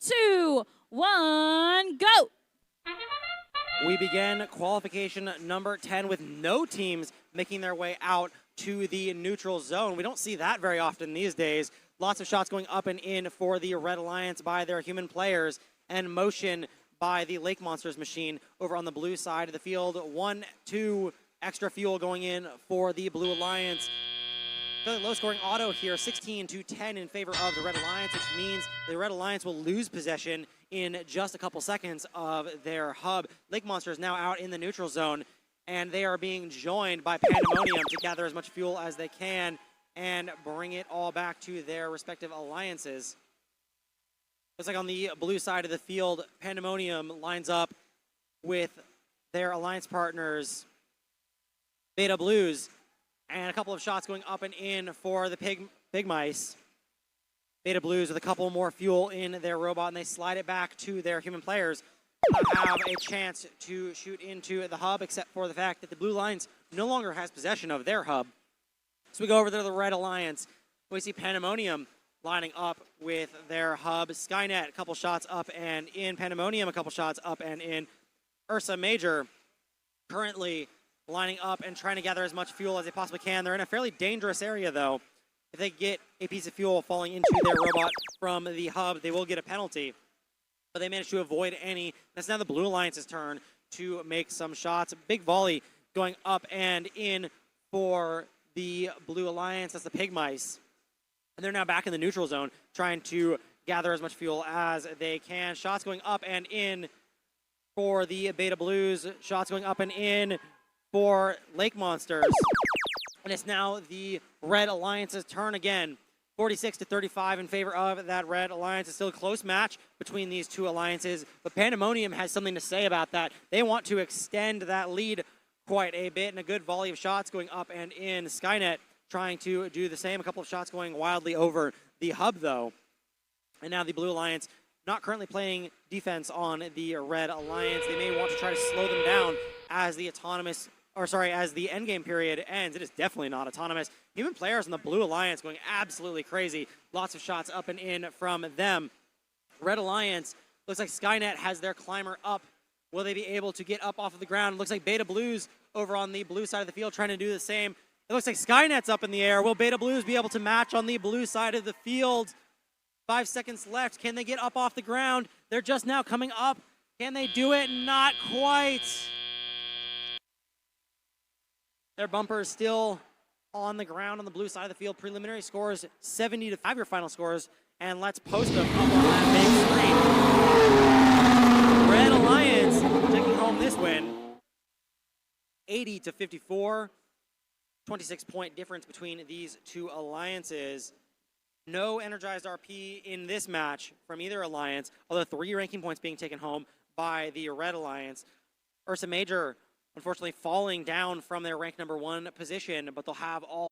2, 1, go! We begin qualification number 10 with no teams making their way out to the neutral zone. We don't see that very often these days. Lots of shots going up and in for the Red Alliance by their human players, and motion by the Lake Monsters machine over on the blue side of the field. 1, 2 extra fuel going in for the Blue Alliance. Fairly low-scoring auto here, 16-10 in favor of the Red Alliance, which means the Red Alliance will lose possession in just a couple seconds of their hub. Lake Monsters now out in the neutral zone, and they are being joined by Pandemonium to gather as much fuel as they can and bring it all back to their respective alliances. Looks like on the blue side of the field, Pandemonium lines up with their alliance partners, Beta Blues, and a couple of shots going up and in for the Pig Mice. Beta Blues with a couple more fuel in their robot, and they slide it back to their human players. Have a chance to shoot into the hub, except for the fact that the Blue Alliance no longer has possession of their hub. So we go over to the Red Alliance. We see Pandemonium lining up with their hub. Skynet, a couple shots up and in. Pandemonium, a couple shots up and in. Ursa Major currently lining up and trying to gather as much fuel as they possibly can. They're in a fairly dangerous area, though. If they get a piece of fuel falling into their robot from the hub, they will get a penalty. But they managed to avoid any. That's now the Blue Alliance's turn to make some shots. A big volley going up and in for the Blue Alliance. That's the Pig Mice. And they're now back in the neutral zone, trying to gather as much fuel as they can. Shots going up and in for the Beta Blues. Shots going up and in for Lake Monsters. And it's now the Red Alliance's turn again. 46-35 in favor of that Red Alliance. It's still a close match between these two alliances, but Pandemonium has something to say about that. They want to extend that lead quite a bit, and a good volley of shots going up and in. Skynet trying to do the same. A couple of shots going wildly over the hub, though. And now the Blue Alliance not currently playing defense on the Red Alliance. They may want to try to slow them down as the as the endgame period ends. It is definitely not autonomous. Human players in the Blue Alliance going absolutely crazy. Lots of shots up and in from them. Red Alliance, looks like Skynet has their climber up. Will they be able to get up off of the ground? Looks like Beta Blues over on the blue side of the field trying to do the same. It looks like Skynet's up in the air. Will Beta Blues be able to match on the blue side of the field? 5 seconds left. Can they get up off the ground? They're just now coming up. Can they do it? Not quite. Their bumper is still on the ground on the blue side of the field. Preliminary scores 70-5, your final scores, and let's post them up on that big screen. Red Alliance taking home this win. 80-54. 26-point difference between these two alliances. No energized RP in this match from either alliance, although 3 ranking points being taken home by the Red Alliance. Ursa Major, unfortunately, falling down from their rank number 1 position, but they'll have all